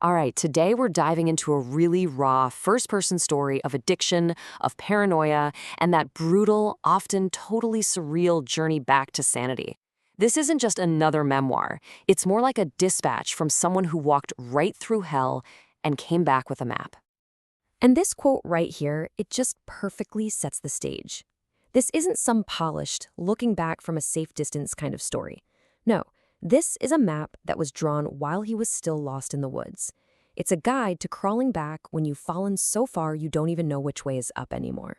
All right, today we're diving into a really raw first person story of addiction, of paranoia, and that brutal, often totally surreal journey back to sanity. This isn't just another memoir, it's more like a dispatch from someone who walked right through hell and came back with a map. And this quote right here, it just perfectly sets the stage. This isn't some polished, looking back from a safe distance kind of story. No, this is a map that was drawn while he was still lost in the woods. It's a guide to crawling back when you've fallen so far you don't even know which way is up anymore.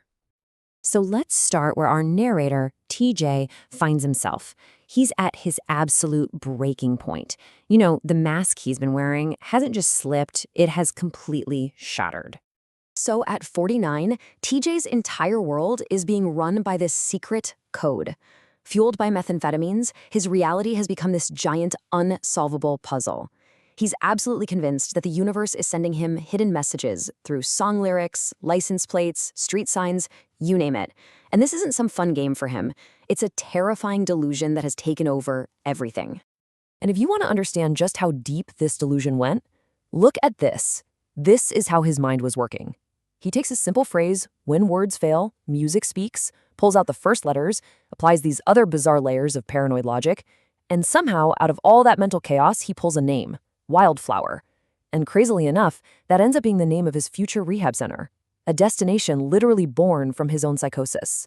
So let's start where our narrator, TJ, finds himself. He's at his absolute breaking point. The mask he's been wearing hasn't just slipped, it has completely shattered. So at 49, TJ's entire world is being run by this secret code. Fueled by methamphetamines, his reality has become this giant, unsolvable puzzle. He's absolutely convinced that the universe is sending him hidden messages through song lyrics, license plates, street signs, you name it. And this isn't some fun game for him. It's a terrifying delusion that has taken over everything. And if you want to understand just how deep this delusion went, look at this. This is how his mind was working. He takes a simple phrase, when words fail, music speaks, pulls out the first letters, applies these other bizarre layers of paranoid logic, and somehow, out of all that mental chaos, he pulls a name, Wildflower. And crazily enough, that ends up being the name of his future rehab center, a destination literally born from his own psychosis.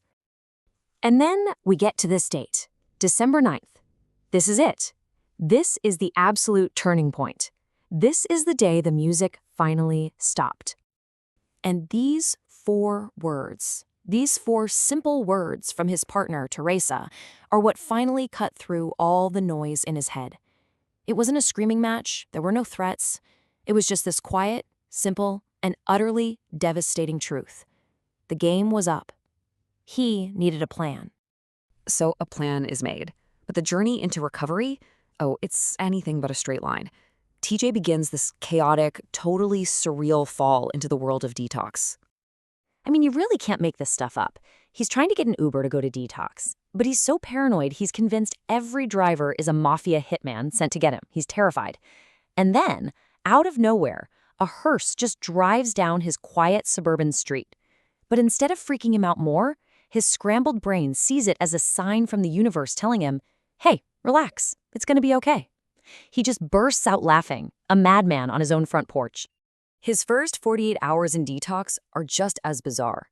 And then we get to this date, December 9th. This is it. This is the absolute turning point. This is the day the music finally stopped. And these four words, these four simple words from his partner, Teresa, are what finally cut through all the noise in his head. It wasn't a screaming match, there were no threats. It was just this quiet, simple, and utterly devastating truth. The game was up. He needed a plan. So a plan is made. But the journey into recovery, oh, it's anything but a straight line. TJ begins this chaotic, totally surreal fall into the world of detox. I mean, you really can't make this stuff up. He's trying to get an Uber to go to detox, but he's so paranoid he's convinced every driver is a mafia hitman sent to get him. He's terrified. And then, out of nowhere, a hearse just drives down his quiet suburban street. But instead of freaking him out more, his scrambled brain sees it as a sign from the universe telling him, hey, relax, it's going to be okay. He just bursts out laughing, a madman on his own front porch. His first 48 hours in detox are just as bizarre.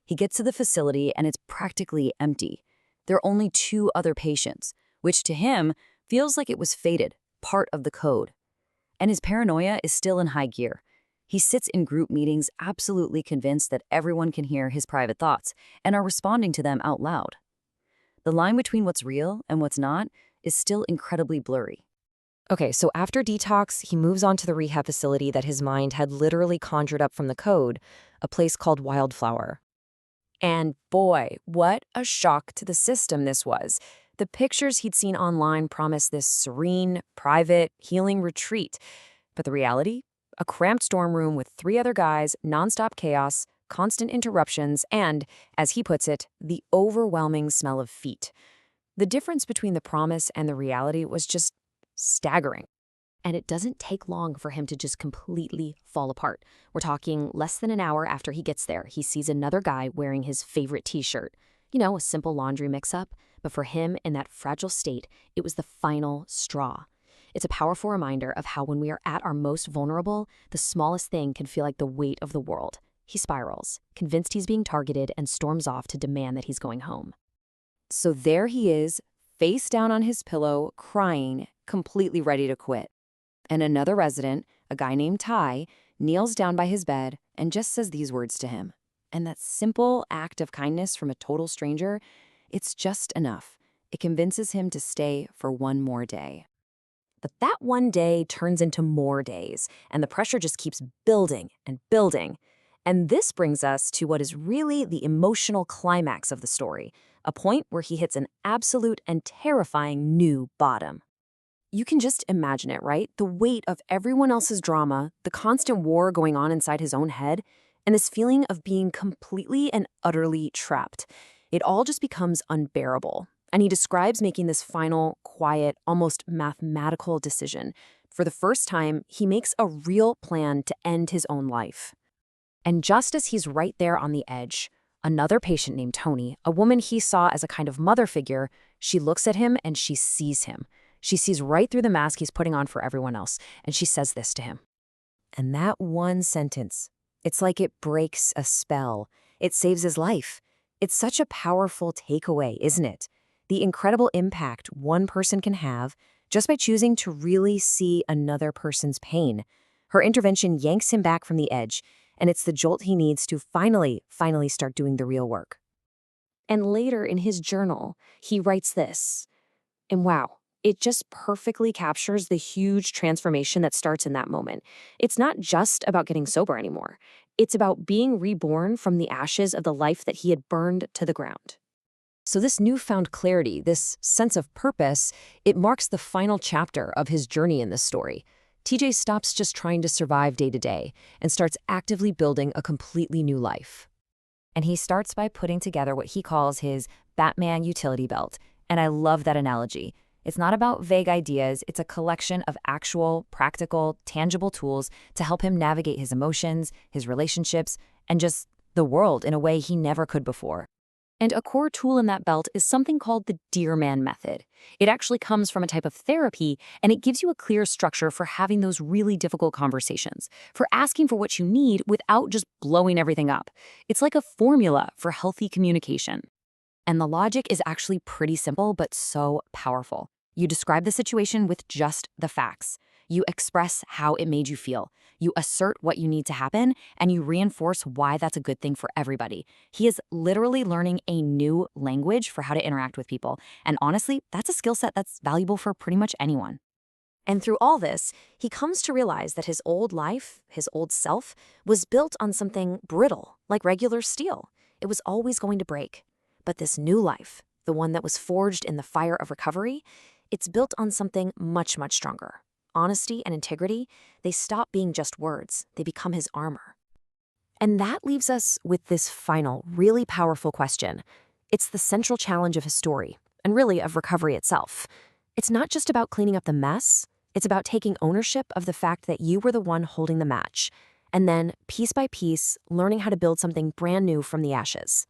He gets to the facility and it's practically empty. There are only two other patients, which to him feels like it was fated, part of the code. And his paranoia is still in high gear. He sits in group meetings absolutely convinced that everyone can hear his private thoughts and are responding to them out loud. The line between what's real and what's not is still incredibly blurry. Okay, so after detox, he moves on to the rehab facility that his mind had literally conjured up from the code, a place called Wildflower. And boy, what a shock to the system this was. The pictures he'd seen online promised this serene, private, healing retreat. But the reality? A cramped dorm room with three other guys, nonstop chaos, constant interruptions, and, as he puts it, the overwhelming smell of feet. The difference between the promise and the reality was just staggering. And it doesn't take long for him to just completely fall apart. We're talking less than an hour after he gets there, he sees another guy wearing his favorite t-shirt. A simple laundry mix-up, but for him, in that fragile state, it was the final straw. It's a powerful reminder of how when we are at our most vulnerable, the smallest thing can feel like the weight of the world. He spirals, convinced he's being targeted, and storms off to demand that he's going home. So there he is, face down on his pillow, crying, completely ready to quit. And another resident, a guy named Ty, kneels down by his bed and just says these words to him. And that simple act of kindness from a total stranger, it's just enough. It convinces him to stay for one more day. But that one day turns into more days, and the pressure just keeps building and building. And this brings us to what is really the emotional climax of the story, a point where he hits an absolute and terrifying new bottom. You can just imagine it, right? The weight of everyone else's drama, the constant war going on inside his own head, and this feeling of being completely and utterly trapped. It all just becomes unbearable. And he describes making this final, quiet, almost mathematical decision. For the first time, he makes a real plan to end his own life. And just as he's right there on the edge, another patient named Tony, a woman he saw as a kind of mother figure, she looks at him and she sees him. She sees right through the mask he's putting on for everyone else, and she says this to him. And that one sentence, it's like it breaks a spell. It saves his life. It's such a powerful takeaway, isn't it? The incredible impact one person can have just by choosing to really see another person's pain. Her intervention yanks him back from the edge, and it's the jolt he needs to finally start doing the real work. And later in his journal, he writes this. And wow, it just perfectly captures the huge transformation that starts in that moment. It's not just about getting sober anymore. It's about being reborn from the ashes of the life that he had burned to the ground. So this newfound clarity, this sense of purpose, it marks the final chapter of his journey in this story. TJ stops just trying to survive day to day and starts actively building a completely new life. And he starts by putting together what he calls his Batman utility belt. And I love that analogy. It's not about vague ideas, it's a collection of actual, practical, tangible tools to help him navigate his emotions, his relationships, and just the world in a way he never could before. And a core tool in that belt is something called the Dear Man method. It actually comes from a type of therapy, and it gives you a clear structure for having those really difficult conversations, for asking for what you need without just blowing everything up. It's like a formula for healthy communication. And the logic is actually pretty simple, but so powerful. You describe the situation with just the facts. You express how it made you feel. You assert what you need to happen, and you reinforce why that's a good thing for everybody. He is literally learning a new language for how to interact with people. And honestly, that's a skill set that's valuable for pretty much anyone. And through all this, he comes to realize that his old life, his old self, was built on something brittle, like regular steel. It was always going to break. But this new life, the one that was forged in the fire of recovery, it's built on something much, much stronger. Honesty and integrity, they stop being just words. They become his armor. And that leaves us with this final, really powerful question. It's the central challenge of his story, and really of recovery itself. It's not just about cleaning up the mess. It's about taking ownership of the fact that you were the one holding the match, and then, piece by piece, learning how to build something brand new from the ashes.